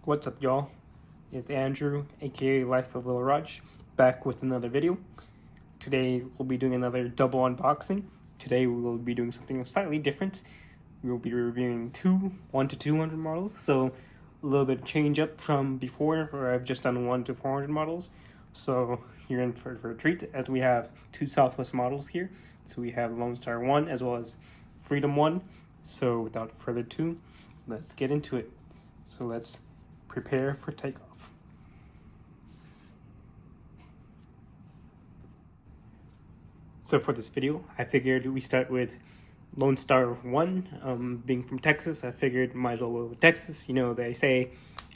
What's up, y'all? It's Andrew, aka Life of Lil Raj, back with another video. Today we'll be doing another double unboxing. Today we will be doing something slightly different. We will be reviewing 1 to 200 models, so a little bit of change up from before, where I've just done 1 to 400 models. So you're in for a treat, as we have two Southwest models here. So we have Lone Star 1 as well as Freedom 1. So without further ado, let's get into it. So let's prepare for takeoff. So for this video, I figured we start with Lone Star 1. Being from Texas, I figured might as well go with Texas. You know, they say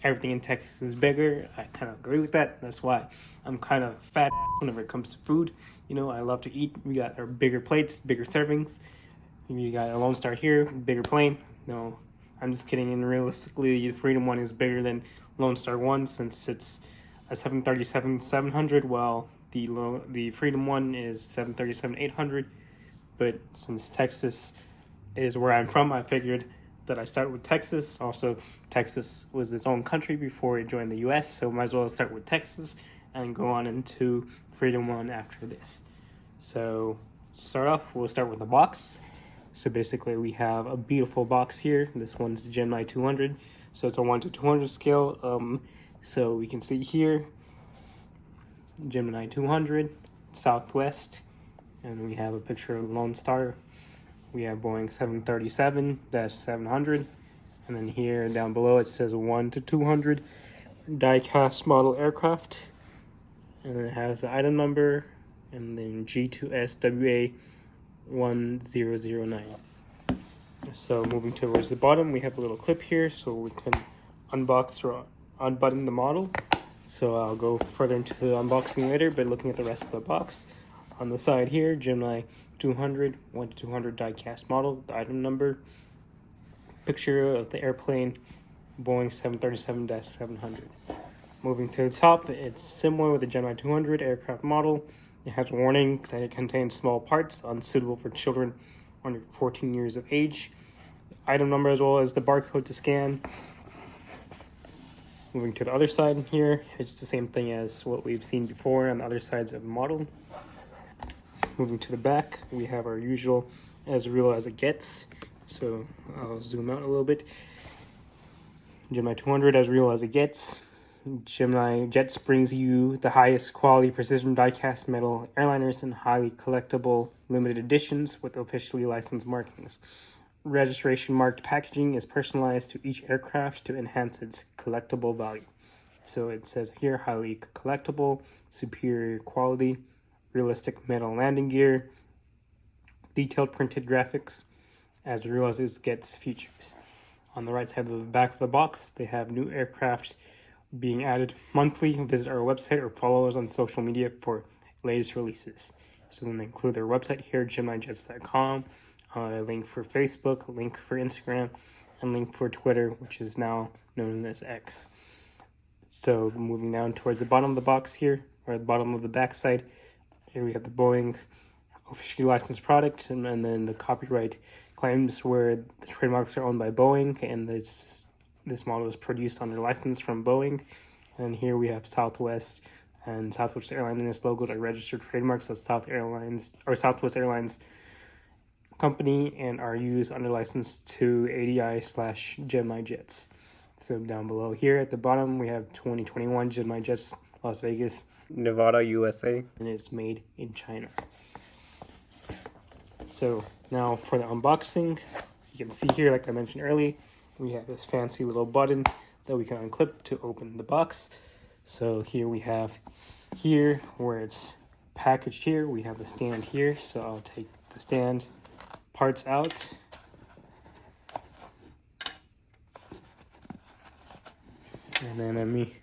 everything in Texas is bigger. I kind of agree with that. That's why I'm kind of fat whenever it comes to food. You know, I love to eat. We got our bigger plates, bigger servings. You got a Lone Star here, bigger plane. No, I'm just kidding. And realistically, the Freedom 1 is bigger than Lone Star 1 since it's a 737-700, while the Freedom 1 is 737-800. But since Texas is where I'm from, I figured that I start with Texas. Also, Texas was its own country before it joined the US, so might as well start with Texas and go on into Freedom 1 after this. So to start off, we'll start with the box. So basically we have a beautiful box here. This one's Gemni200. So it's a 1 to 200 scale. So we can see here, Gemni200, Southwest, and we have a picture of Lone Star. We have Boeing 737-700, and then here down below it says 1 to 200 die-cast model aircraft, and it has the item number, and then G2SWA 1009. So moving towards the bottom, we have a little clip here so we can unbox or unbutton the model. So I'll go further into the unboxing later, but looking at the rest of the box, on the side here, Gemni200, 1 to 200 die-cast model, the item number, picture of the airplane, Boeing 737-700. Moving to the top, it's similar with the Gemni200 aircraft model. It has a warning that it contains small parts unsuitable for children under 14 years of age. Item number as well as the barcode to scan. Moving to the other side here, it's the same thing as what we've seen before on the other sides of the model. Moving to the back, we have our usual as real as it gets. So I'll zoom out a little bit. Gemni200 as real as it gets. Gemini Jets brings you the highest quality precision die-cast metal airliners and highly collectible limited editions with officially licensed markings. Registration marked packaging is personalized to each aircraft to enhance its collectible value. So it says here, highly collectible, superior quality, realistic metal landing gear, detailed printed graphics, as real as it gets features. On the right side of the back of the box, they have new aircraft being added monthly. Visit our website or follow us on social media for latest releases. So then they include their website here, gemnijets.com, a link for Facebook, a link for Instagram, and a link for Twitter, which is now known as X. So moving down towards the bottom of the box here, or the bottom of the back side, here we have the Boeing officially licensed product, and then the copyright claims where the trademarks are owned by Boeing, and this model is produced under license from Boeing. And here we have Southwest, and Southwest Airlines in this logo are registered trademarks of Southwest Airlines company, and are used under license to ADI/Gemini Jets. So down below here at the bottom, we have 2021 Gemini Jets, Las Vegas, Nevada, USA, and it's made in China. So now for the unboxing, you can see here, like I mentioned earlier, we have this fancy little button that we can unclip to open the box. So here we have here where it's packaged here, we have the stand here. So I'll take the stand parts out. And then let me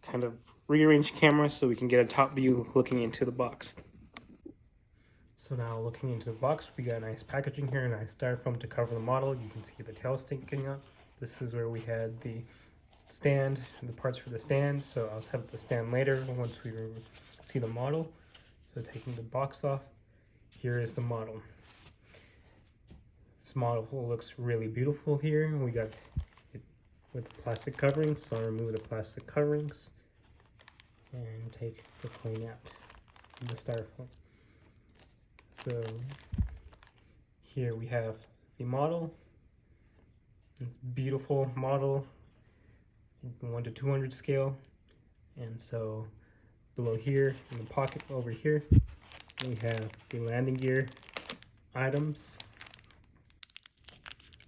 kind of rearrange camera so we can get a top view looking into the box. So now looking into the box, we got nice packaging here, nice styrofoam to cover the model. You can see the tail sticking up. This is where we had the stand, the parts for the stand. So I'll set up the stand later once we see the model. So taking the box off, here is the model. This model looks really beautiful here. We got it with the plastic coverings. So I'll remove the plastic coverings and take the plane out of the styrofoam. So here we have the model. It's a beautiful model, 1 to 200 scale. And so below here in the pocket over here, we have the landing gear items.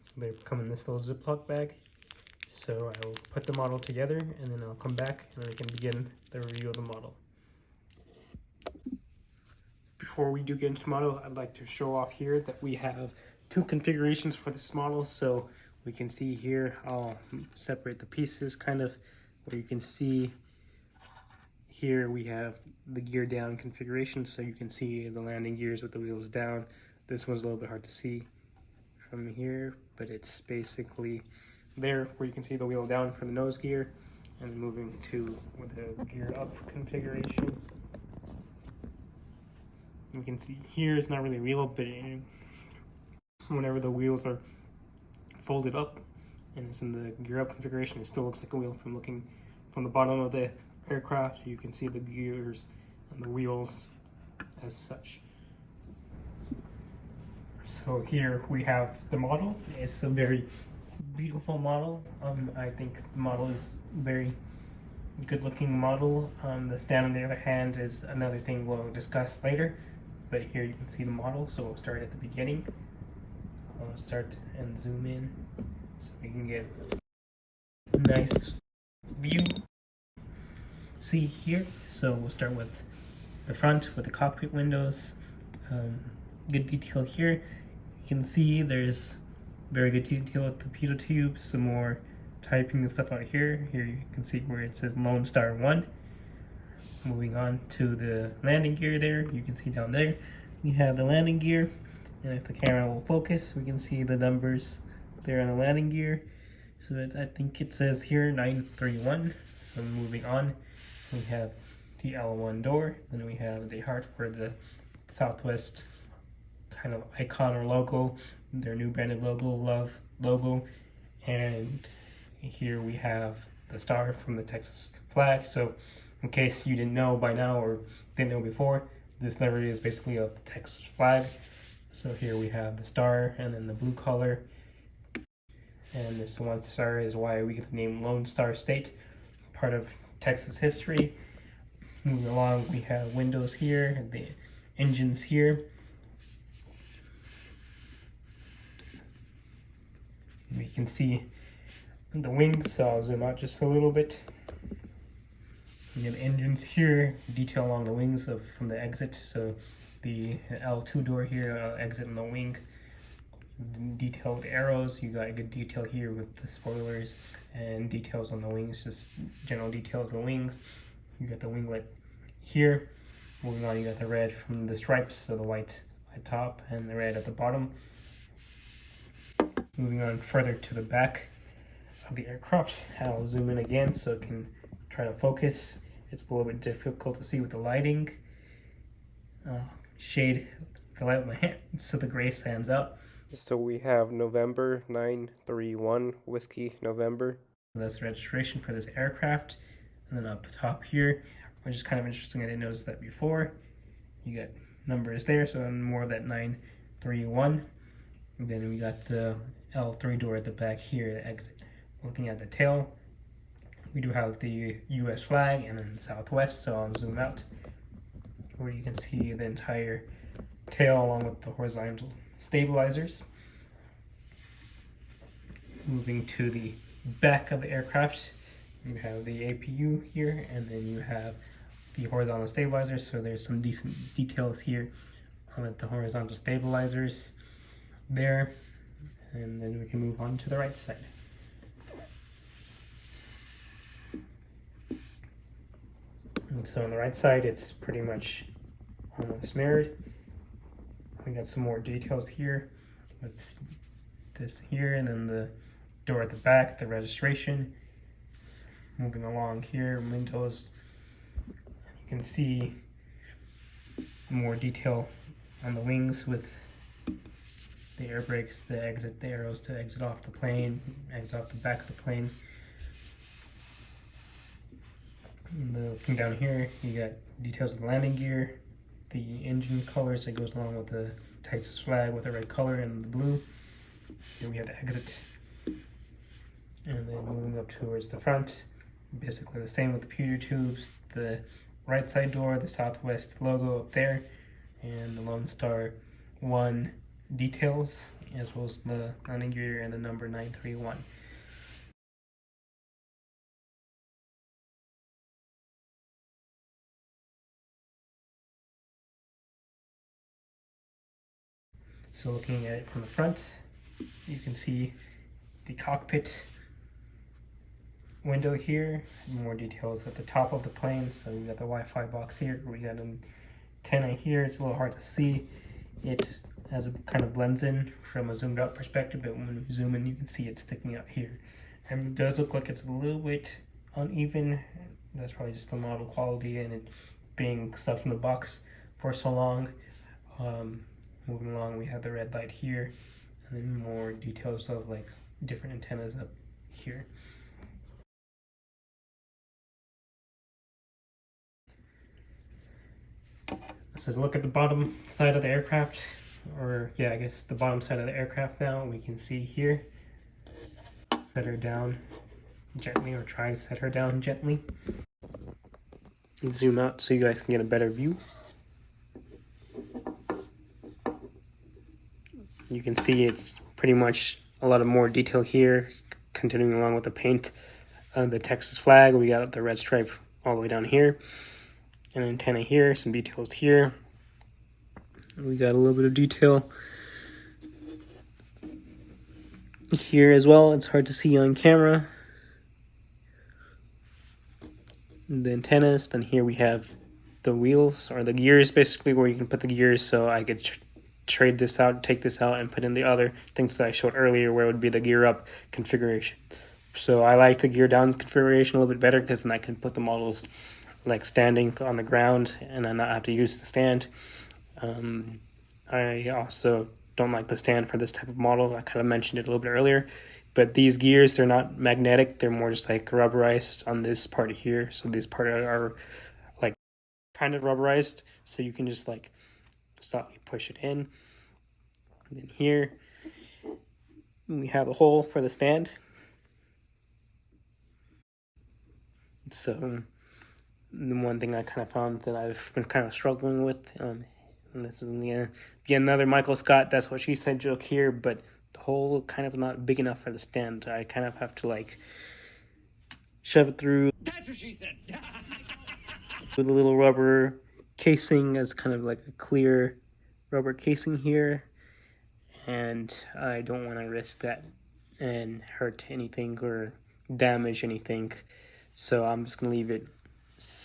So they come in this little Ziploc bag. So I will put the model together and then I'll come back and we can begin the review of the model. Before we do get into the model, I'd like to show off here that we have 2 configurations for this model. So we can see here, I'll separate the pieces kind of, where you can see here we have the gear down configuration. So you can see the landing gears with the wheels down. This one's a little bit hard to see from here, but it's basically there where you can see the wheel down for the nose gear, and moving to with the gear up configuration. You can see here it's not really real, but whenever the wheels are folded up and it's in the gear up configuration, it still looks like a wheel from looking from the bottom of the aircraft. You can see the gears and the wheels as such. So here we have the model. It's a very beautiful model. I think the model is very good looking model. The stand on the other hand is another thing we'll discuss later, but here you can see the model. So we'll start at the beginning. I'll start and zoom in so we can get a nice view. See here, so we'll start with the front with the cockpit windows. Good detail here. You can see there's very good detail with the pitot tubes, some more typing and stuff out here. Here you can see where it says Lone Star 1. Moving on to the landing gear there, you can see down there we have the landing gear, and if the camera will focus, we can see the numbers there on the landing gear. So I think it says here 931. So moving on, we have the L1 door, then we have the heart for the Southwest kind of icon or logo, their new branded logo, Love logo, and here we have the star from the Texas flag. So in case you didn't know by now or didn't know before, this livery is basically of the Texas flag. So here we have the star and then the blue color, and this one star is why we get the name Lone Star State, part of Texas history. Moving along, we have windows here and the engines here. We can see the wings, so I'll zoom out just a little bit. We have engines here, detail along the wings from the exit. So the L2 door here, exit on the wing. Detail with arrows, you got a good detail here with the spoilers and details on the wings, just general details of the wings. You got the winglet here. Moving on, you got the red from the stripes, so the white at top and the red at the bottom. Moving on further to the back of the aircraft, I'll zoom in again so it can try to focus. It's a little bit difficult to see with the lighting. Shade the light with my hand so the gray stands out. So we have November 931 Whiskey November. That's the registration for this aircraft. And then up top here, which is kind of interesting, I didn't notice that before. You got numbers there, so more of that 931. And then we got the L3 door at the back here, the exit. Looking at the tail, we do have the US flag and then Southwest, so I'll zoom out where you can see the entire tail along with the horizontal stabilizers. Moving to the back of the aircraft, you have the APU here, and then you have the horizontal stabilizers, so there's some decent details here on the horizontal stabilizers there. And then we can move on to the right side. And so on the right side, it's pretty much almost mirrored. We got some more details here with this here, and then the door at the back, the registration. Moving along here, windows. You can see more detail on the wings with the air brakes, the arrows to exit off the plane, exit off the back of the plane. And looking down here, you got details of the landing gear, the engine colors that goes along with the Texas flag with the red color and the blue. Here we have the exit. And then moving up towards the front, basically the same with the pewter tubes, the right side door, the Southwest logo up there, and the Lone Star 1 details, as well as the landing gear and the number 931. So looking at it from the front, you can see the cockpit window here, more details at the top of the plane. So we got the Wi-Fi box here, we got an antenna here. It's a little hard to see. It has a kind of blends in from a zoomed out perspective, but when we zoom in, you can see it sticking out here. And it does look like it's a little bit uneven. That's probably just the model quality and it being stuffed in the box for so long. Moving along, we have the red light here, and then more details of like different antennas up here. So look at the bottom side of the aircraft, or yeah, I guess the bottom side of the aircraft now. We can see here, set her down gently, or try to set her down gently. Zoom out so you guys can get a better view. You can see it's pretty much a lot of more detail here, continuing along with the paint. The Texas flag, we got the red stripe all the way down here. An antenna here, some details here. We got a little bit of detail here as well. It's hard to see on camera. The antennas, then here we have the wheels, or the gears basically, where you can put the gears, so I could trade this out, take this out, and put in the other things that I showed earlier, where it would be the gear up configuration. So I like the gear down configuration a little bit better, because then I can put the models like standing on the ground and I not have to use the stand. I also don't like the stand for this type of model. I kind of mentioned it a little bit earlier, but these gears, they're not magnetic. They're more just like rubberized on this part here. So these part are like kind of rubberized, so you can just like softly push it in. And then here we have a hole for the stand. So the one thing I kind of found that I've been kind of struggling with, and this is again another Michael Scott, that's what she said joke here, but the hole kind of not big enough for the stand. I kind of have to like shove it through. That's what she said. With a little rubber casing as kind of like a clear rubber casing here, and I don't want to risk that and hurt anything or damage anything, so I'm just gonna leave it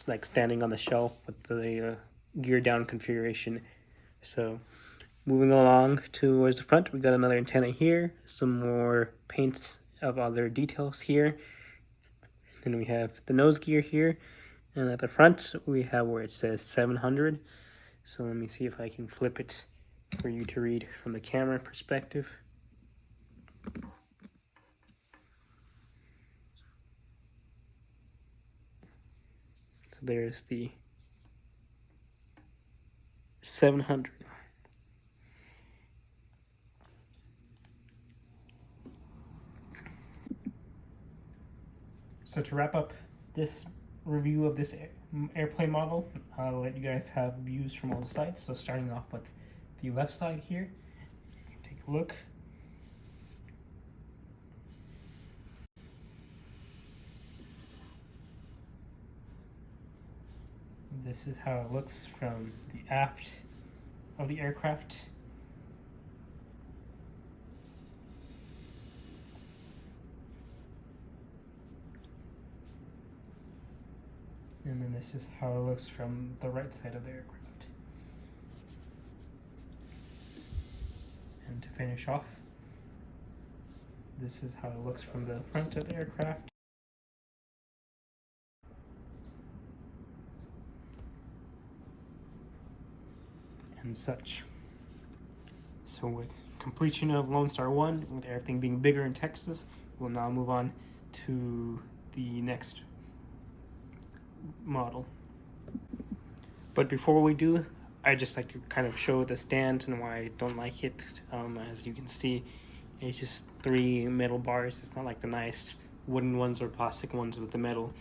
like standing on the shelf with the gear down configuration. So moving along towards the front, we got another antenna here, some more paints of other details here. Then we have the nose gear here, and at the front we have where it says 700. So let me see if I can flip it for you to read from the camera perspective. So there's the 700. So to wrap up this review of this airplane model, I'll let you guys have views from all the sides. So starting off with the left side here, take a look. This is how it looks from the aft of the aircraft. And then this is how it looks from the right side of the aircraft. And to finish off, this is how it looks from the front of the aircraft. And such. So with completion of Lone Star 1, with everything being bigger in Texas, we'll now move on to the next model. But before we do, I just like to kind of show the stand and why I don't like it. As you can see, it's just 3 metal bars. It's not like the nice wooden ones or plastic ones with the metal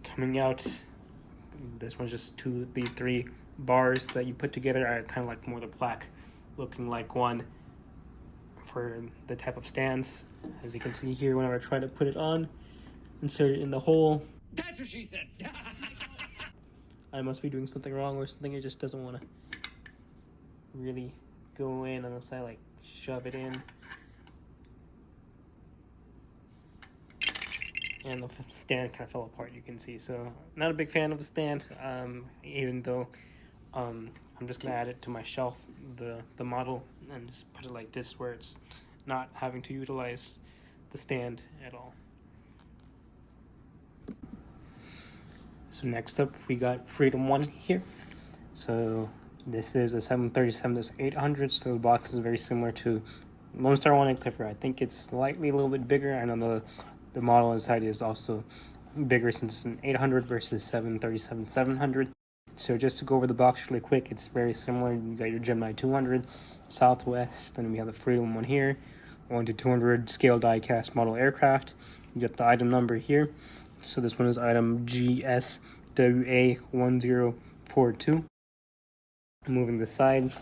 coming out. This one's just these 3 bars that you put together are kind of like more the plaque looking like one for the type of stands. As you can see here, whenever I try to put it on, insert it in the hole. That's what she said. I must be doing something wrong or something. It just doesn't want to really go in unless I like shove it in. And the stand kind of fell apart, you can see. So not a big fan of the stand, even though I'm just gonna add it to my shelf, the model, and just put it like this where it's not having to utilize the stand at all. So next up we got Freedom 1 here. So this is a 737-800, so the box is very similar to Lone Star 1, except for I think it's slightly a little bit bigger. I know the model inside is also bigger since it's an 800 versus 737-700. So just to go over the box really quick, it's very similar. You got your Gemni200 Southwest, then we have the Freedom 1 here, 1/200 scale die-cast model aircraft. You got the item number here. So this one is item SWA 1042. Moving the side,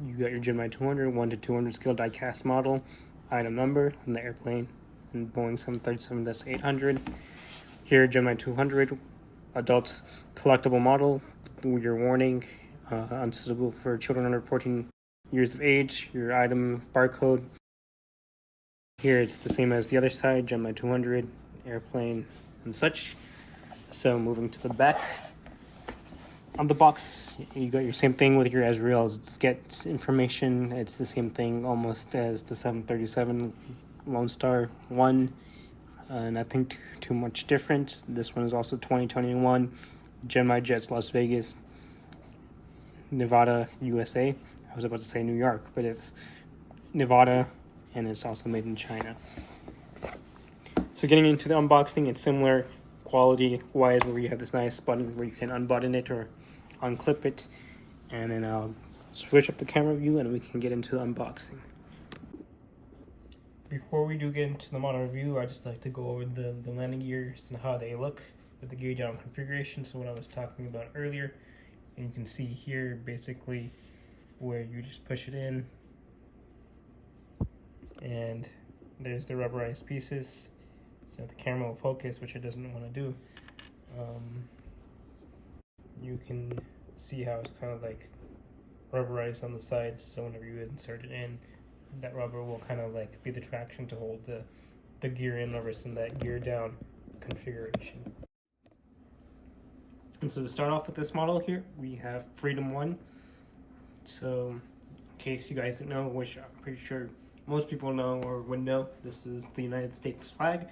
you got your Gemni200 1/200 scale die-cast model, item number, and the airplane, and Boeing 737-800. Here, Gemni200 adult collectible model. Your warning, unsuitable for children under 14 years of age. Your item barcode. Here it's the same as the other side, Gemni200, airplane, and such. So moving to the back. On the box, you got your same thing with your Azrael's. It gets information. It's the same thing almost as the 737 Lone Star 1. Nothing too much different. This one is also 2021. Gemini Jets Las Vegas, Nevada, USA. I was about to say New York, but it's Nevada, and it's also made in China. So getting into the unboxing, it's similar quality-wise, where you have this nice button where you can unbutton it or unclip it, and then I'll switch up the camera view and we can get into the unboxing. Before we do get into the model review, I just like to go over the landing gears and how they look with the gauge arm configuration. So what I was talking about earlier, and you can see here basically where you just push it in, and there's the rubberized pieces. So the camera will focus, which it doesn't want to do. You can see how it's kind of like rubberized on the sides, so whenever you insert it in, that rubber will kind of like be the traction to hold the gear in versus in that gear down configuration. And so to start off with this model here, we have Freedom 1. So in case you guys don't know, which I'm pretty sure most people know or would know, this is the United States flag.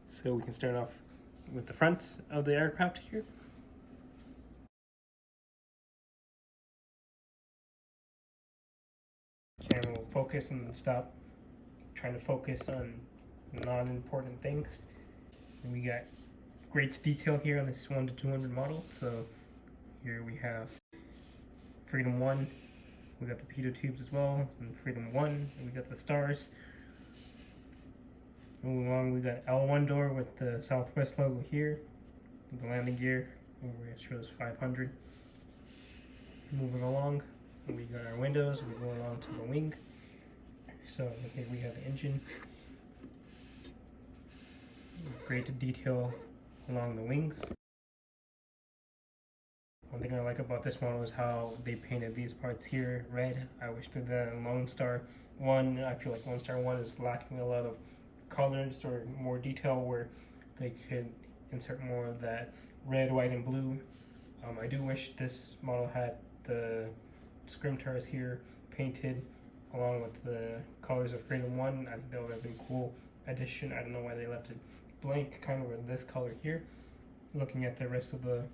So we can start off with the front of the aircraft here. Camera will focus and stop trying to focus on non-important things. And we got great detail here on this 1/200 model. So here we have Freedom 1. We got the pitot tubes as well, and Freedom 1, and we got the stars. Moving along, we got L1 door with the Southwest logo here, the landing gear, where it shows 500. Moving along, we got our windows, we go along to the wing. So here we have the engine. Great detail along the wings. One thing I like about this model is how they painted these parts here red. I wish that the Lone Star 1, I feel like Lone Star 1 is lacking a lot of colors or more detail where they could insert more of that red, white, and blue. I do wish this model had the scrimtars here painted along with the colors of Freedom 1. I think that would have been a cool addition. I don't know why they left it blank, kind of with this color here. Looking at the rest of the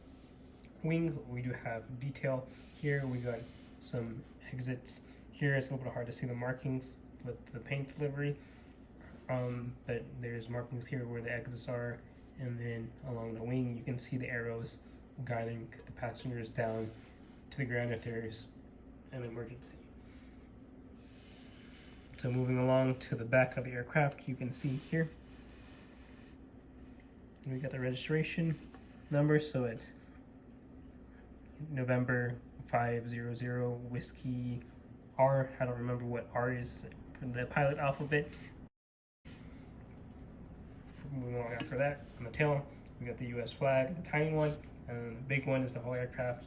wing, we do have detail here. We got some exits here. It's a little bit hard to see the markings. with the paint delivery. But there's markings here where the exits are, and then along the wing you can see the arrows guiding the passengers down to the ground if there's an emergency. So moving along to the back of the aircraft, you can see here we got the registration number, so it's November 500 Whiskey R. I don't remember what R is for the pilot alphabet. Moving along after that, on the tail, we got the US flag, the tiny one, and the big one is the whole aircraft,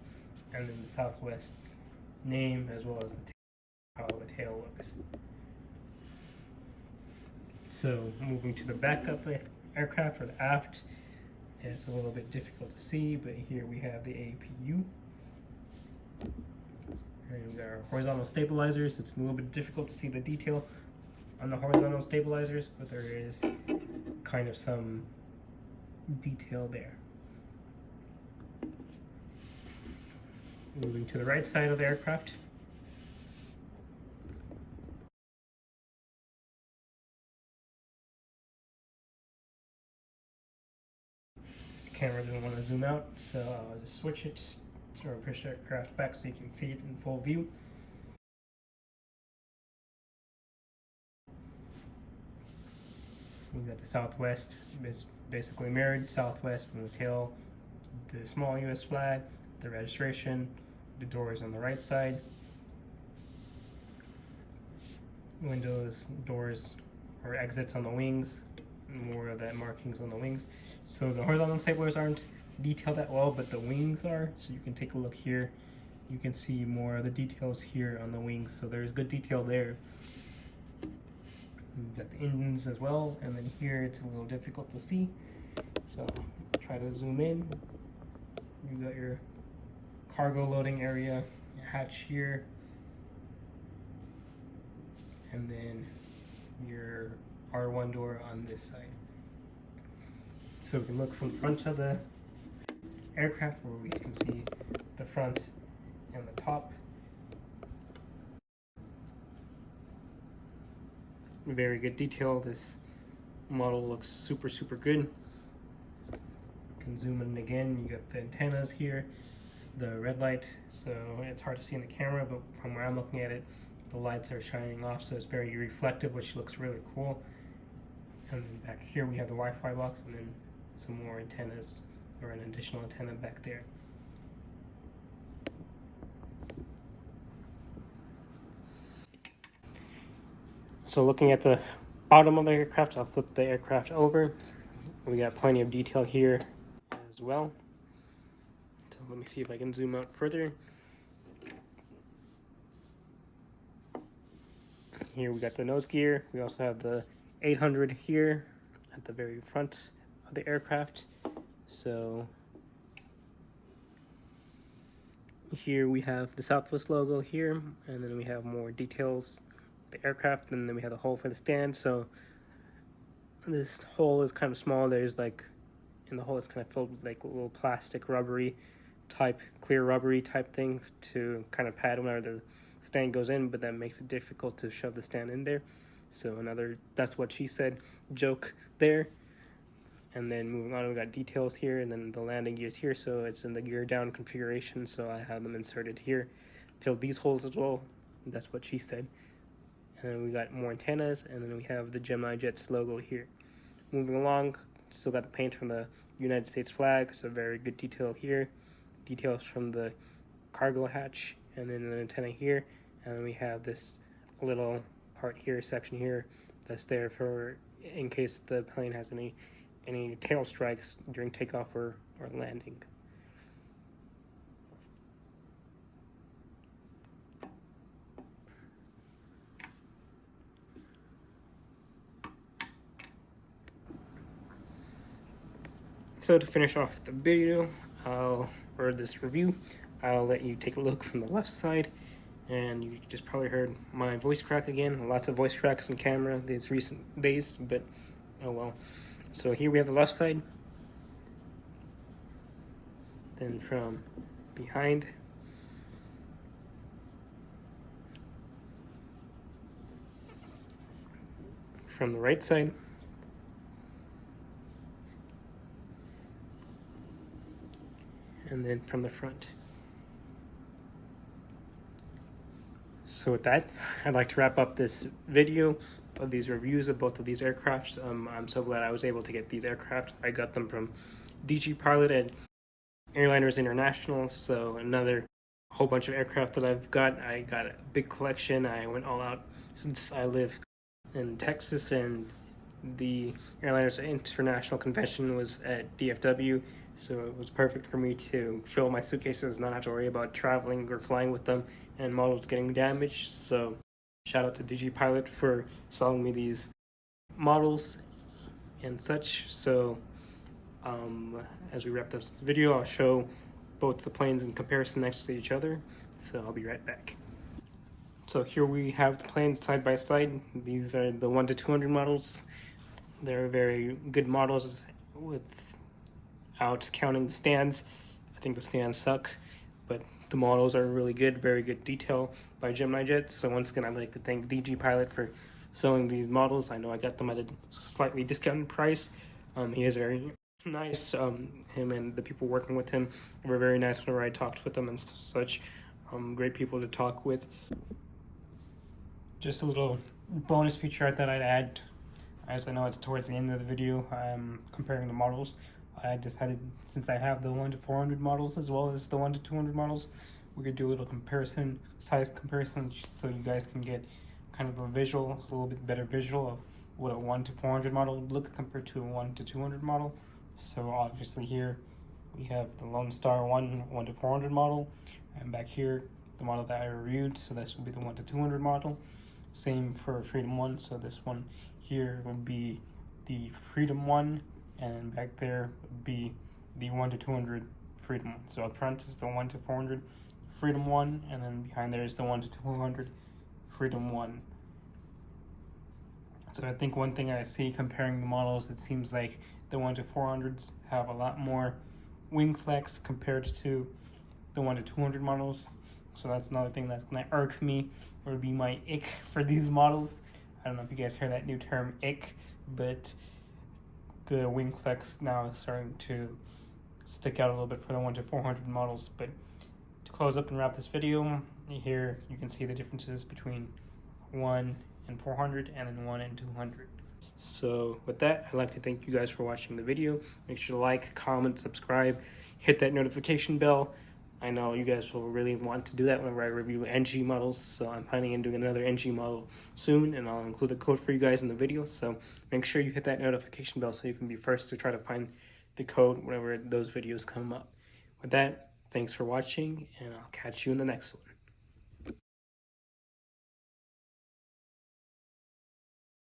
and then the Southwest name, as well as the how the tail looks. So moving to the back of the aircraft, or the aft, it's a little bit difficult to see, but here we have the APU. And we got our horizontal stabilizers. It's a little bit difficult to see the detail on the horizontal stabilizers, but there is kind of some detail there. Moving to the right side of the aircraft. The camera doesn't want to zoom out, so I'll just switch it or push the aircraft back so you can see it in full view. We've got the Southwest, it's basically mirrored Southwest and the tail, the small US flag, the registration, the doors on the right side, windows, doors, or exits on the wings, more of that markings on the wings. So the horizontal stabilizers aren't detailed that well, but the wings are, so you can take a look here. You can see more of the details here on the wings, so there's good detail there. We've got the engines as well, and then here it's a little difficult to see, so try to zoom in. You've got your cargo loading area, your hatch here, and then your R1 door on this side. So we can look from the front of the aircraft where we can see the front and the top. Very good detail. This model looks super good. You can zoom in again. You got the antennas here, the red light, so it's hard to see in the camera, but from where I'm looking at it, the lights are shining off, so it's very reflective, which looks really cool. And then back here we have the Wi-Fi box, and then some more antennas, or an additional antenna back there. So looking at the bottom of the aircraft, I'll flip the aircraft over. We got plenty of detail here as well. So let me see if I can zoom out further. Here we got the nose gear. We also have the 800 here at the very front of the aircraft. So here we have the Southwest logo here, and then we have more details, the aircraft, and then we have the hole for the stand. So this hole is kind of small. There's like, and the hole is kind of filled with like a little plastic rubbery type, clear rubbery type thing to kind of pad whenever the stand goes in, but that makes it difficult to shove the stand in there. So another, that's what she said, joke there. And then moving on, we got details here, and then the landing gears here, so it's in the gear down configuration, so I have them inserted here. Filled these holes as well, that's what she said. And then we got more antennas, and then we have the Gemni200 logo here. Moving along, still got the paint from the United States flag, so very good detail here. Details from the cargo hatch, and then an antenna here, and then we have this little part here, section here, that's there for in case the plane has any tail strikes during takeoff or landing. So to finish off the video, or this review, I'll let you take a look from the left side, and you just probably heard my voice crack again. Lots of voice cracks in camera these recent days, but oh well. So here we have the left side. Then from behind, from the right side. And then from the front. So with that, I'd like to wrap up this video of these reviews of both of these aircrafts. I'm so glad I was able to get these aircraft. I got them from DG Pilot and Airliners International, so another whole bunch of aircraft that I've got. I got a big collection. I went all out since I live in Texas, and the Airliners International Convention was at DFW, so it was perfect for me to fill my suitcases, not have to worry about traveling or flying with them and models getting damaged. So shout out to DG Pilot for selling me these models and such. So as we wrap this video, I'll show both the planes in comparison next to each other. So I'll be right back. So here we have the planes side by side. These are the 1 to 200 models. They're very good models without counting the stands. I think the stands suck, but the models are really good, very good detail by Gemini Jets. So once again, I'd like to thank DG Pilot for selling these models. I know I got them at a slightly discounted price. He is very nice. Him and the people working with him were very nice whenever I talked with them and such. Great people to talk with. Just a little bonus feature that I'd add, as I know it's towards the end of the video, I'm comparing the models. I decided, since I have the 1 to 400 models as well as the 1 to 200 models, we could do a little comparison, size comparison, so you guys can get kind of a visual, a little bit better visual of what a 1 to 400 model would look compared to a 1 to 200 model. So obviously here we have the Lone Star 1 to 400 model, and back here the model that I reviewed, so this will be the 1 to 200 model. Same for Freedom 1, so this one here would be the Freedom 1, and back there would be the 1 to 200 Freedom 1. So up front is the 1 to 400 Freedom 1, and then behind there is the 1 to 200 Freedom 1. So I think one thing I see comparing the models, it seems like the 1 to 400s have a lot more wing flex compared to the 1 to 200 models. So that's another thing that's going to irk me, or be my ick for these models. I don't know if you guys heard that new term, ick, but the wing flex now is starting to stick out a little bit for the 1 to 400 models. But to close up and wrap this video, here you can see the differences between 1 and 400 and then 1 and 200. So with that, I'd like to thank you guys for watching the video. Make sure to like, comment, subscribe, hit that notification bell. I know you guys will really want to do that whenever I review NG models, so I'm planning on doing another NG model soon, and I'll include the code for you guys in the video. So make sure you hit that notification bell so you can be first to try to find the code whenever those videos come up. With that, thanks for watching, and I'll catch you in the next one.